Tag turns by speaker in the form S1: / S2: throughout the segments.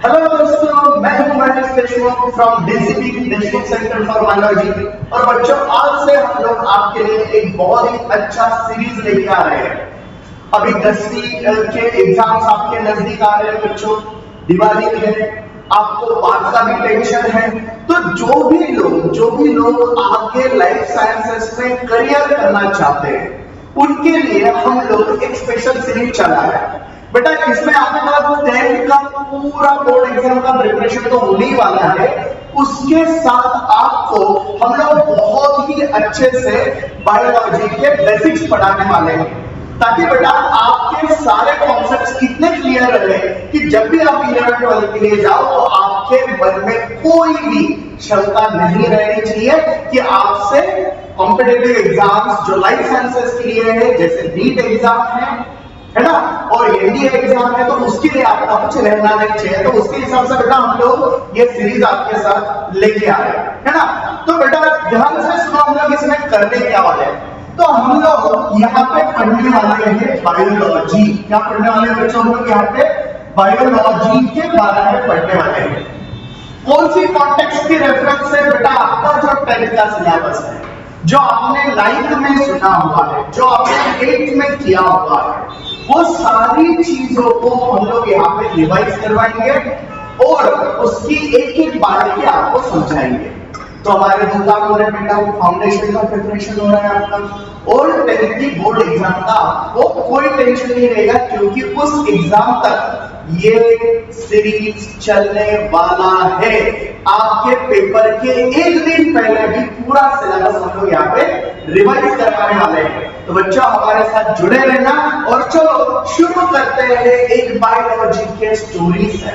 S1: Hello दोस्तों, मैं हूं Mahesh Deshmukh from DCP Deshmukh centre for biology. और बच्चों, आज से हम लोग आपके लिए एक बहुत ही अच्छा सीरीज लेके आ रहे हैं। अभी 10वीं के एग्जाम्स आपके नजदीक आ रहे हैं बच्चों, दिवाली है, आपको बात का भी टेंशन है। तो जो भी लोग आगे लाइफ साइंसेस में करियर करना चाहते हैं, उनके लिए हम लोग एक स्पेशल सीरीज चला है। बेटा, इसमें आपका 10th का पूरा बोर्ड एग्जाम का प्रिपरेशन तो होने ही वाला है। उसके साथ आपको हम लोग बहुत ही अच्छे से बायोलॉजी के बेसिक्स पढ़ाने वाले हैं, ताकि बेटा आपके सारे कॉन्सेप्ट्स इतने क्लियर रहे कि जब भी आप 11th-12th के लिए जाओ तो आपके मन में कोई भी शंका नहीं रहनी चाहिए कि आपसे कॉम्पिटिटिव एग्जाम्स जो लाइफ साइंसेस के लिए है, जैसे नीट एग्जाम है ना, और एनडीए एग्जाम है, तो उसके लिए आपका कुछ रहना नहीं चाहिए। तो उसके हिसाब से बेटा हम लोग ये सीरीज आपके साथ लेके आ रहे हैं, है ना। तो बेटा ध्यान से सुनो, हम लोग इसमें करने क्या वाले हैं। तो हम लोग यहाँ पे पढ़ने वाले हैं बायोलॉजी। क्या पढ़ने वाले हैं बच्चों? हम लोग यहाँ पे बायोलॉजी के बारे में पढ़ने वाले हैं। कौन सी कॉन्टेक्स्ट की रेफरेंस से? बेटा आपका जो 10th का सिलेबस है, जो आपने 9th में सुना हुआ है, जो आपने 8th में किया हुआ है, वो सारी चीजों को हम लोग यहाँ पे रिवाइज करवाएंगे और उसकी एक एक बात के आपको समझाएंगे। तो हमारे दो काम हो रहे हैं बेटा, फाउंडेशन का प्रिपरेशन हो रहा है आपका, और 10th की बोर्ड एग्जाम का आपको कोई टेंशन नहीं रहेगा, क्योंकि उस एग्जाम तक ये सीरीज चलने वाला है। आपके पेपर के एक दिन पहले भी पूरा सिलेबस हम लोग यहाँ पे रिवाइज करवाने वाले हैं। तो बच्चों हमारे साथ जुड़े रहना। और चलो शुरू करते हैं एक बायोलॉजी के स्टोरी से,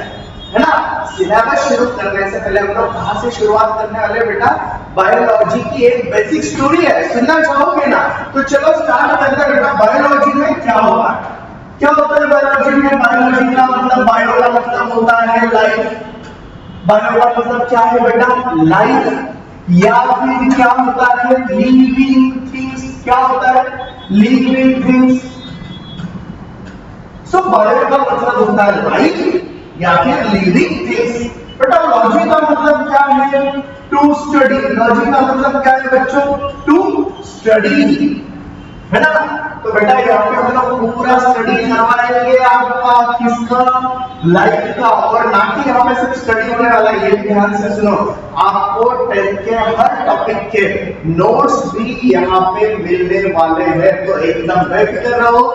S1: है ना। सिलेबस शुरू करने से पहले हम लोग कहां से शुरुआत करने वाले बेटा? बायोलॉजी की एक बेसिक स्टोरी है, सुनना चाहोगे ना? तो चलो स्टार्ट करते हैं बेटा। बायोलॉजी में क्या होता है? क्या होता है बायोलॉजी में? बायोलॉजी का मतलब, बायो का मतलब होता है लाइफ। बायो का मतलब क्या है बेटा? लाइफ। या फिर क्या होता है? Living things. क्या होता है? Living things. सो बायो का मतलब होता है लाइफ या फिर लिविंग थिंग्स। बेटा लॉजी का मतलब क्या है? To study. लॉजी का मतलब क्या है बच्चों? टू स्टडी, है ना। तो बेटा यहाँ पे हम लोग पूरा स्टडी करवाएंगे आपका, किसका? लाइफ का। और ना कि यहाँ पे सिर्फ स्टडी होने वाला है, ये ध्यान से सुनो, आपको 10th के हर टॉपिक के नोट्स भी यहाँ पे मिलने वाले हैं। तो एकदम बेफिक्र रहो,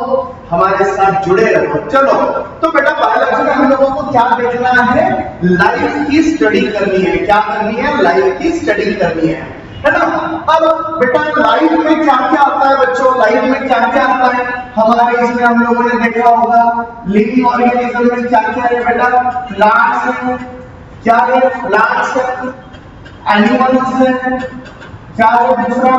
S1: हमारे साथ जुड़े रहो। चलो, तो बेटा बायोलॉजी में हम लोगों को क्या देखना है? लाइफ की स्टडी करनी है। क्या करनी है? लाइफ की स्टडी करनी है ना। अब बेटा लाइफ में क्या क्या आता है बच्चों? लाइफ में क्या क्या आता है? हमारे इसमें हम लोगों ने देखा होगा लिविंग ऑर्गेनिज्म में क्या क्या है बेटा? प्लांट्स है। क्या है? प्लांट्स है। एनिमल्स है। क्या है दूसरा?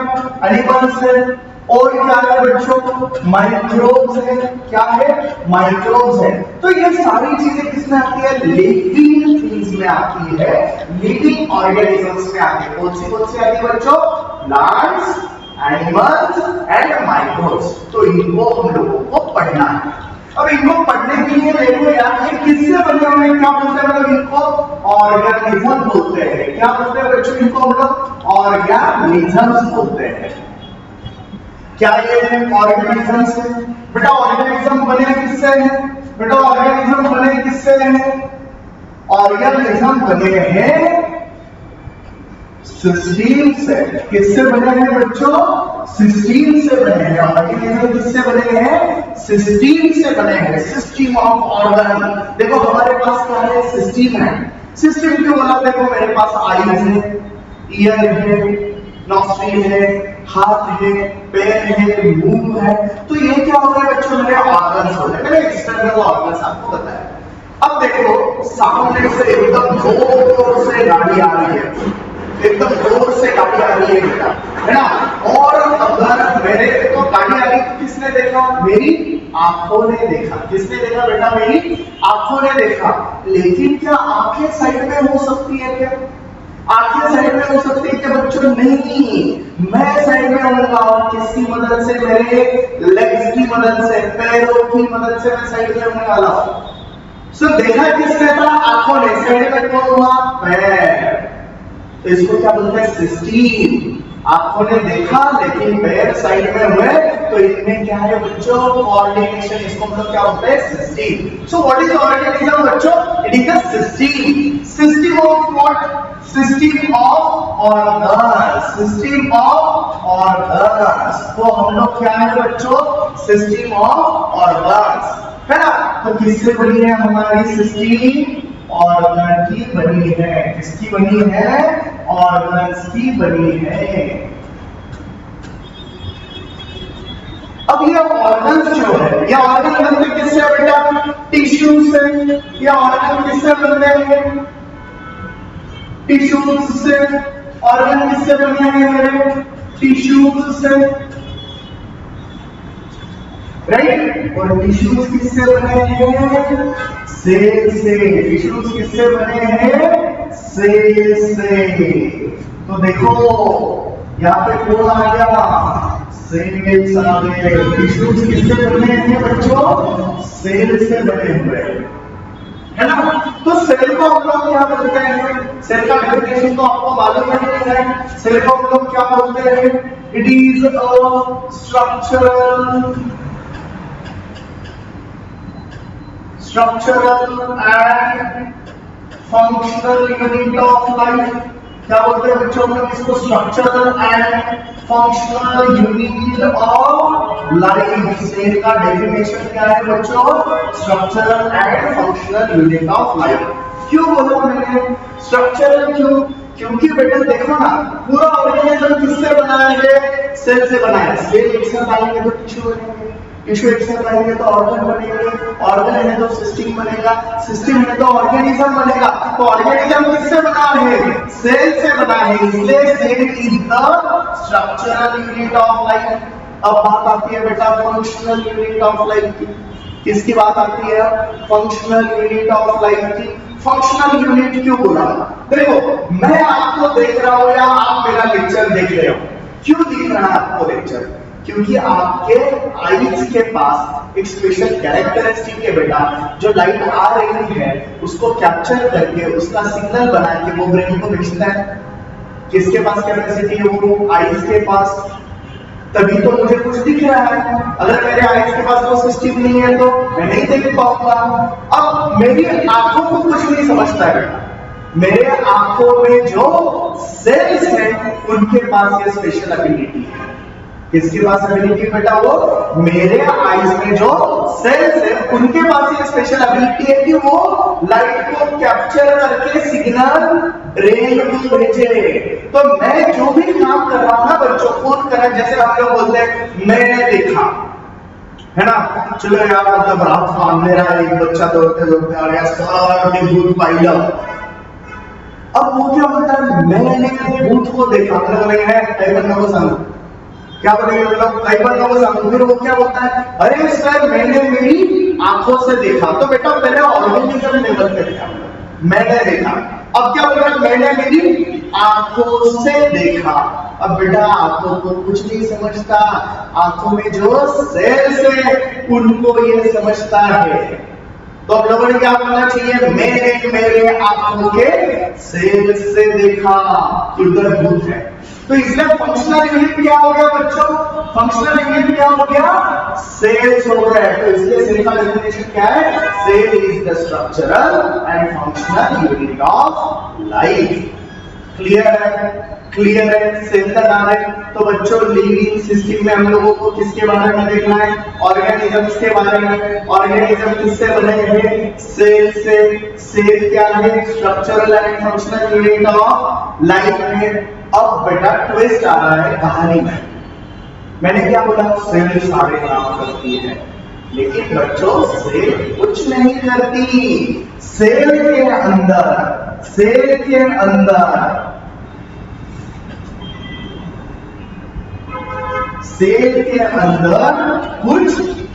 S1: एनिमल्स है। और क्या है बच्चों? माइक्रोब्स है। क्या है? माइक्रोब्स है। तो ये सारी चीजें किसमें आती है? लिविंग थिंग्स में आती है, लिविंग ऑर्गेनिजम्स में आती है। कौन सी आती है बच्चों? Plants, animals and microbes. तो इनको हम लोगों को पढ़ना है। अब इनको पढ़ने के लिए देखो यार, ये किससे बने हुए हैं? क्या बोलते हैं? मतलब इनको ऑर्गेनिज्म बोलते हैं। क्या बोलते हैं बच्चों? इनको हम लोग ऑर्गेनिजम्स बोलते हैं। क्या ये है? ऑर्गेनिजम्स है। बेटा ऑर्गेनिज्म बने किससे हैं? बेटा ऑर्गेनिज्म बने किससे हैं? ऑर्गेनिज्म बने हैं सिस्टीम से। किससे बने हैं बच्चों? सिस्टीम से बने हैं। ऑर्गेनिज्म किससे बने हैं? सिस्टीम से बने हैं। System of organ. देखो हमारे पास क्या है? सिस्टम है। सिस्टम क्यों बोला? देखो मेरे पास आईज है, ईयर है, नॉस्ट्रिल है, हाथ है, पैर है, मुंह है। तो ये क्या हो गया बच्चों? मेरे ऑर्गन्स हो गए, मेरे एक्सटर्नल ऑर्गन्स। आपको बताया। अब देखो सामने से एकदम जोर से गाड़ी आ रही है, एकदम जोर से गाड़ी आ रही है बेटा, है ना। और अगर मेरे को गाड़ी आ रही तो किसने देखा? मेरी आंखों ने देखा। किसने देखा बेटा? मेरी आंखों ने देखा। लेकिन क्या आंखें साइड में हो सकती है? क्या आंखें साइड में हो सकती है क्या बच्चों? नहीं, मैं साइड में होऊंगा। और किसकी मदद से? मेरे लेग्स की मदद से, पैरों की मदद से मैं साइड में होने वाला हूं। सो देखा किसने था? आंखों ने। साइड में कौन हुआ? पैर। तो इसको क्या बोलते हैं? सिस्टीम। आंखों ने देखा लेकिन पैर साइड में हुए, तो इनमें क्या है बच्चों? कोऑर्डिनेशन। इसको मतलब क्या होता है? System. So what is organism बच्चों? It is a system. System of what? System of organs. System of organs. तो हम लोग क्या है बच्चों? सिस्टम ऑफ ऑर्गन्स, है ना? तो किससे बनी है हमारी सिस्टम? ऑर्गन की बनी है। किसकी बनी है? ऑर्गन्स की बनी है। अब ये ऑर्गन्स जो है, ये ऑर्गन बनते किससे बेटा? टिश्यू से। ये ऑर्गन किससे बनते हैं? टिश्यूज से। ऑर्गन किससे बने हैं मेरे? टिश्यूज से, राइट? और टिश्यूज किससे बने हैं? सेल से। टिश्यूज किससे बने हैं? सेल से। तो देखो यहाँ पे कौन आ गया? सेल्स आ गए। टिश्यूज किससे बने हैं बच्चों? सेल से बने हुए, है ना? तो सेल को हम लोग क्या बोलते हैं? सेल का डेफिनेशन तो आपको मालूम है। सेल को हम लोग क्या बोलते हैं? It is a structural and functional unit of life. क्या बोलते हैं बच्चों? हम इसको structural and functional unit of life. Cell का डेफिनेशन क्या है बच्चों? Structural and functional unit of life. क्यों बोला मैंने स्ट्रक्चरल? क्यों? क्योंकि बेटा देखो ना, पूरा ऑर्गेनिज्म किससे बना है? सेल से बना है। सेल एक साथ आएंगे तो टिश्यू बनेंगे, टिश्यू एक साथ आएंगे तो ऑर्गन बनेंगे, ऑर्गन है तो सिस्टम बनेगा, सिस्टम है तो ऑर्गेनिज्म बनेगा। तो ऑर्गेनिज्म किससे बना है? सेल से बना है। इसलिए cell is the structural unit of life. अब बात आती है बेटा फंक्शनल यूनिट ऑफ लाइफ की। किसकी बात आती है? फंक्शनल यूनिट ऑफ लाइफ की। फंक्शनल यूनिट क्यों बोला? देखो मैं आपको देख रहा हूं या आप मेरा लेक्चर देख रहे हो, क्यों दिख रहा है आपको लेक्चर? क्योंकि आपके आईज के पास एक स्पेशल कैरेक्टरिस्टिक है बेटा, जो लाइट आ रही है उसको कैप्चर करके उसका सिग्नल बना के वो ब्रेन को भेजता है। किसके पास कैपेसिटी है? वो आईज के पास। तभी तो मुझे कुछ दिख रहा है। अगर मेरे आईज के पास वो सिस्टम नहीं है तो मैं नहीं देख पाऊंगा। अब मेरी आंखों को कुछ नहीं समझता है बेटा। मेरे आंखों में जो सेल्स हैं उनके पास ये स्पेशल एबिलिटी है। किसके पास एबिलिटी बेटा? वो मेरे आईज में जो सेल्स है उनके पास ये स्पेशल एबिलिटी है कि वो लाइट को कैप्चर करके सिग्नल ब्रेन को भेजे। तो मैं जो भी काम कर रहा हूं ना बच्चों, कौन कर रहा है? जैसे हम लोग बोलते हैं मैंने देखा, है ना? चलो यार मतलब रात को मेरा एक बच्चा दौड़ते दौड़ते आ गया, सारा भूत पाइला। अब वो क्या बोलता है? मैंने भूत को देखा। मतलब है कई बंदों को समझ क्या बोलेंगे मतलब कई बार वो समझ। फिर वो क्या बोलता है? अरे सर मैंने मेरी आंखों से देखा। तो बेटा पहले ऑर्गेनिज्म लेवल पे देखा, मैंने देखा। अब क्या बोल रहा है? मैंने मेरी आंखों से देखा। अब बेटा आंखों को कुछ नहीं समझता, आंखों में जो सेल्स है उनको ये समझता है। तो अब लोगों ने क्या करना चाहिए? मैंने मेरे आंखों के सेल से देखा कि उधर भूत है। तो इसलिए फंक्शनल यूनिट क्या हो गया बच्चों? फंक्शनल यूनिट क्या हो गया? सेल्स हो गए। तो इसलिए सेल का डेफिनेशन क्या है? Cell is the structural and functional unit of life. Clear है? क्लियर है? सेल का नाम है। तो बच्चों लिविंग सिस्टम में हम लोगों को किसके बारे में देखना है? ऑर्गेनिजम्स के बारे में। ऑर्गेनिज्म किससे बने हैं? सेल से। सेल क्या है? Structural and functional unit of life में। अब बेटा ट्विस्ट आ रहा है कहानी में। मैंने क्या बोला? सेल सारे काम करती है, लेकिन बच्चों सेल कुछ नहीं करती। सेल के अंदर कुछ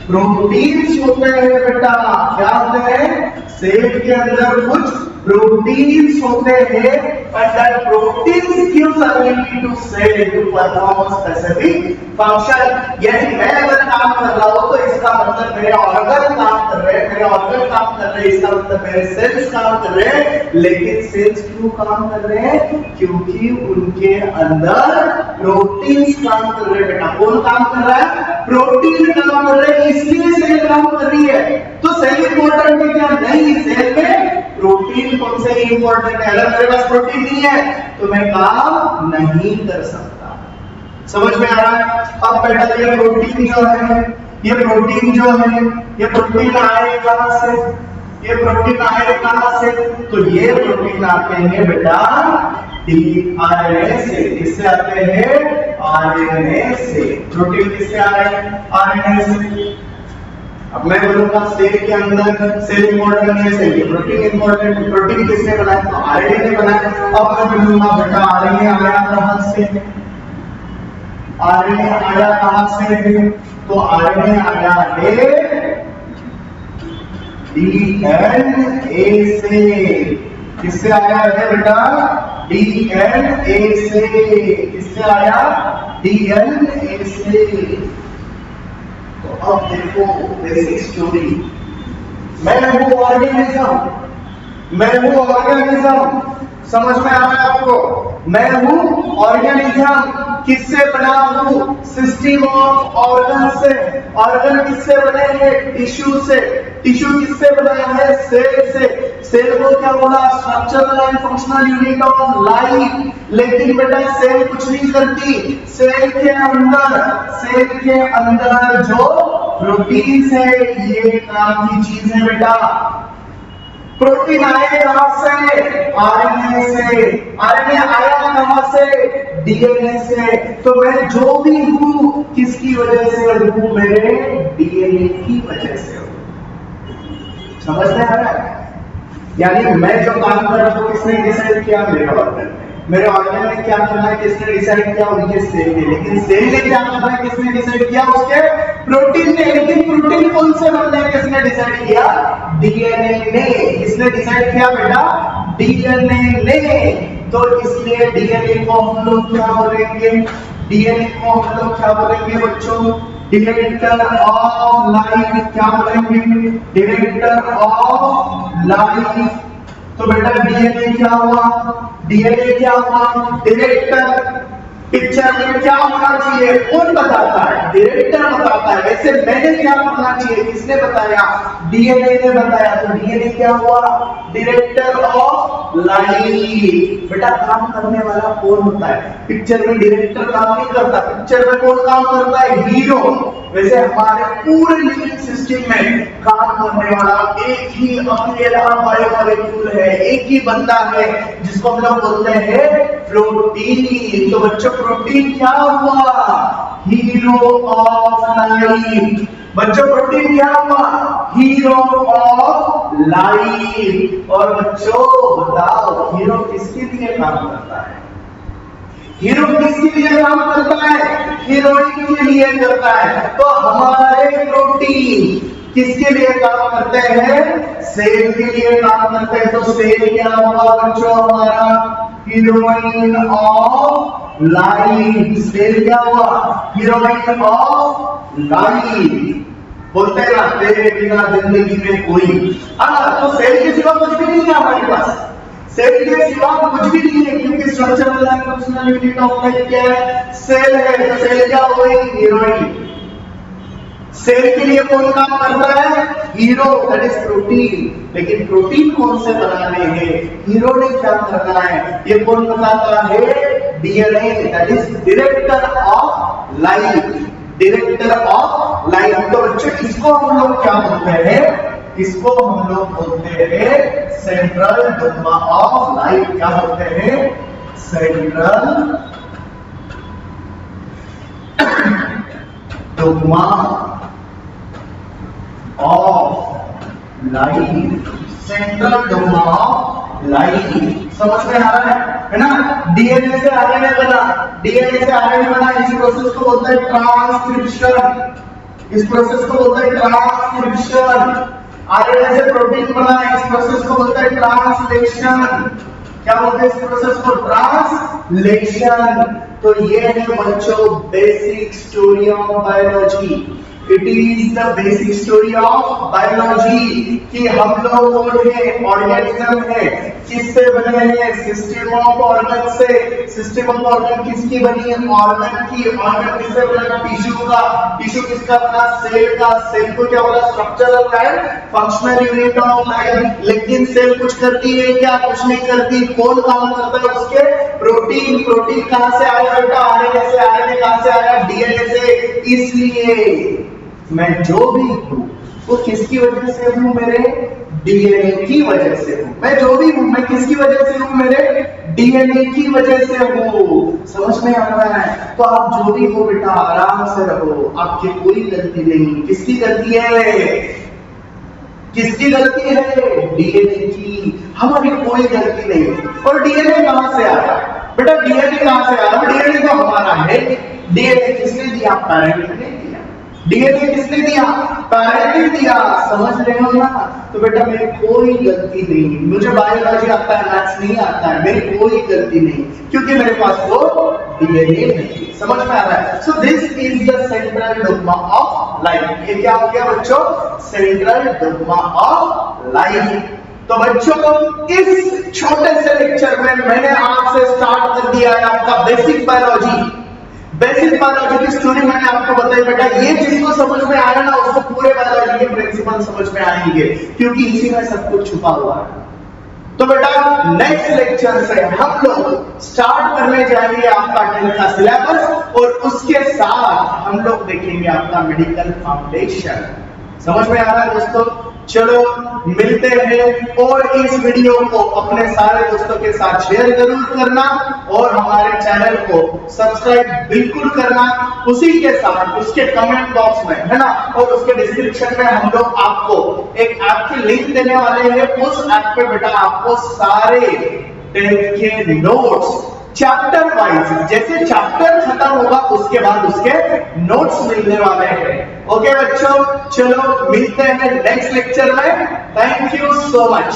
S1: प्रोटीन्स होते हैं बेटा, क्या होते हैं? सेल के अंदर कुछ प्रोटीन्स होते हैं, and that proteins gives ability to cell to perform a specific function. यानी मैं अगर काम कर रहा हूँ तो इसका मतलब मेरे ऑर्गन काम कर रहे हैं, मेरे ऑर्गन काम कर रहे हैं, इसका मतलब मेरे सेल्स काम कर रहे हैं। लेकिन सेल्स क्यों काम कर रहे हैं? क्योंकि उनके अंदर प्रोटीन्स काम कर रहे हैं बेटा। कौन काम कर रहा है? प्रोटीन काम कर रहे हैं, इसलिए सेल काम कर रही है। तो सेल इंपॉर्टेंट है क्या? नहीं, सेल में प्रोटीन कौन से इंपॉर्टेंट है? अगर मेरे पास प्रोटीन नहीं है तो मैं काम नहीं कर सकता। समझ में आ रहा है? अब बेटा ये प्रोटीन जो है, ये प्रोटीन जो है, ये प्रोटीन आए कहां से? ये प्रोटीन आए कहां से? तो ये प्रोटीन आते हैं बेटा आरएनए से। किससे आते हैं? आरएनए से। प्रोटीन किससे आ रहे हैं? आरएनए से। अब मैं बोलूंगा सेल के अंदर सेल इंपॉर्टेंट है, सेल की प्रोटीन इंपॉर्टेंट। प्रोटीन किसने बनाया? तो आरएनए ने बनाया। अब मैं बोलूंगा बेटा आरएनए आया कहां से? आरएनए आया कहां से? तो आरएनए आया है डीएनए से। किससे आया है बेटा? डीएनए से। किससे आया? डीएनए से। तो अब देखो बेसिक स्टोरी। मैं हूं ऑर्गेनिज्म, मैं हूं ऑर्गेनिज्म। समझ में आ रहा है आपको? मैं हूं ऑर्गेनिज्म। किससे बना हूं? सिस्टम ऑफ ऑर्गन से। ऑर्गन किससे बने हैं? टिश्यू से। टिश्यू किससे बना है? सेल से। सेल को क्या बोला? Structural and functional unit of life. लेकिन बेटा सेल कुछ नहीं करती। सेल के अंदर जो प्रोटीन है ये काम की चीज है बेटा। प्रोटीन आए कहां से? आरएनए से। आरएनए आया कहां से? डीएनए से। तो मैं जो भी हूं किसकी वजह से हूं? मेरे डीएनए की वजह से हूं। समझ में आ रहा है? यानी मैं जो काम कर रहा हूं किसने डिसाइड किया? मेरे ऑर्गन ने। मेरे ऑर्गन ने क्या करना है किसने डिसाइड किया? उनके सेल ने। लेकिन सेल ने क्या करना है किसने डिसाइड किया? उसके प्रोटीन ने। लेकिन प्रोटीन कौन से बनना है किसने डिसाइड किया? डीएनए ने। किसने डिसाइड किया बेटा? डीएनए ने। तो इसलिए डीएनए को हम लोग क्या बोलेंगे? डीएनए को हम लोग क्या बोलेंगे बच्चों? Director of life. क्या बोलेंगे? Director of life. तो बेटा डीएनए क्या हुआ? डीएनए क्या हुआ? डायरेक्टर। पिक्चर में क्या होना चाहिए? कौन बताता है? डायरेक्टर बताता है। वैसे मैंने क्या करना चाहिए? किसने बताया? डीएनए ने बताया। तो डीएनए क्या हुआ? Director of life. बेटा काम करने वाला कौन होता है? पिक्चर में डायरेक्टर काम नहीं करता। पिक्चर में कौन काम करता है? हीरो। वैसे हमारे पूरे लिविंग सिस्टम में काम करने वाला एक ही अकेला बायोमोलेक्यूल है, एक ही बंदा है जिसको हम लोग बोलते हैं प्रोटीन। तो बच्चों प्रोटीन क्या हुआ? Hero of life. बच्चों प्रोटीन क्या हुआ? Hero of life. और बच्चों बताओ हीरो किसके लिए काम करता है? हीरो किसके लिए काम करता है? हीरोइन के लिए करता है। तो हमारे प्रोटीन किसके लिए काम करते हैं? सेल के लिए काम करते हैं। तो सेल क्या हुआ बच्चों? हमारा हीरोइन ऑफ लाइफ। सेल क्या हुआ? Heroine of life. बोलते हैं ना तेरे बिना जिंदगी में कोई। तो सेल के सिवा कुछ भी नहीं है हमारे पास। सेल के सिवा कुछ भी नहीं है क्योंकि structural and functional unit of life क्या है? सेल है। तो सेल क्या हो गई? हीरोइन। सेल के लिए कौन काम करता है? Hero, that is protein. लेकिन प्रोटीन कौन से बनाने हैं? हीरो ने क्या करना है ये कौन बताता है? DNA, that is director of life. Director of life. तो बच्चों इसको हम लोग क्या बोलते हैं? इसको हम लोग बोलते हैं सेंट्रल डोग्मा ऑफ लाइफ। क्या बोलते हैं? Central dogma of life. Central dogma of life. समझ में आ रहा है ना? डीएनए से आरएनए बना, डीएनए से आरएनए बना। इस प्रोसेस को बोलते हैं ट्रांसक्रिप्शन। इस प्रोसेस को बोलते हैं ट्रांसक्रिप्शन। आरएनए से प्रोटीन बना है, इस प्रोसेस को बोलते हैं ट्रांसलेशन। क्या बोलते हैं इस प्रोसेस को? ट्रांसलेशन। तो ये है बच्चों basic story of biology. It is the basic story of biology कि हम लोग कौन है, ऑर्गेनिज्म है, किससे बने हैं? सिस्टम ऑफ ऑर्गन से। सिस्टम ऑफ ऑर्गन किसकी बनी है? ऑर्गन की। ऑर्गन किससे बना? टिश्यू का। टिश्यू किसका बना? सेल का। सेल को क्या बोला? Structural and functional unit of life. लेकिन सेल कुछ करती है क्या? कुछ नहीं करती। कौन काम करता है उसके? प्रोटीन। प्रोटीन कहां से आया बेटा? आरएनए से। आरएनए कहां से आया? डीएनए से। इसलिए मैं जो भी हूं वो किसकी वजह से हूं? मेरे डीएनए की वजह से हूं। मैं जो भी हूं मैं किसकी वजह से हूं? मेरे डीएनए की वजह से हूं। समझ में आ रहा है? तो आप जो भी हो बेटा आराम से रहो, आपकी कोई गलती नहीं। किसकी गलती है? किसकी गलती है? डीएनए की। हमारी कोई गलती नहीं। और डीएनए कहां से आया बेटा? डीएनए कहां से आया? डीएनए तो हमारा है। डीएनए किसने दिया? पेरेंट ने दिया। डीएनए किसने दिया? पेरेंट ने दिया। समझ रहे हो ना? तो बेटा मेरी कोई गलती नहीं। मुझे बायोलॉजी आता है, मैथ्स नहीं आता है, मेरी कोई गलती नहीं, क्योंकि मेरे पास वो डीएनए नहीं। समझ में आ रहा है? So this is the central dogma of life. ये क्या हो गया बच्चों? Central dogma of life. तो बच्चों इस छोटे से लेक्चर में मैंने आपसे स्टार्ट कर दिया है आपका बेसिक बायोलॉजी। बेसिक बायोलॉजी की स्टोरी मैंने आपको बताई बेटा। ये जिसको समझ में आया ना उसको पूरे बायोलॉजी के प्रिंसिपल समझ में आएंगे, क्योंकि इसी में सब कुछ छुपा हुआ है। तो बेटा नेक्स्ट लेक्चर से हम लोग स्टार्ट करने जाएंगे आपका 10th का सिलेबस, और उसके साथ हम लोग देखेंगे आपका मेडिकल फाउंडेशन। समझ में आ रहा है दोस्तों? चलो मिलते हैं, और इस वीडियो को अपने सारे दोस्तों के साथ शेयर जरूर करना, और हमारे चैनल को सब्सक्राइब बिल्कुल करना। उसी के साथ उसके कमेंट बॉक्स में है ना, और उसके डिस्क्रिप्शन में हम लोग आपको एक ऐप की लिंक देने वाले हैं। उस ऐप पे बेटा आपको सारे 10th के नोट्स चैप्टर वाइज, जैसे चैप्टर खत्म होगा उसके बाद उसके नोट्स मिलने वाले हैं। ओके बच्चों, चलो मिलते हैं नेक्स्ट लेक्चर में। Thank you so much.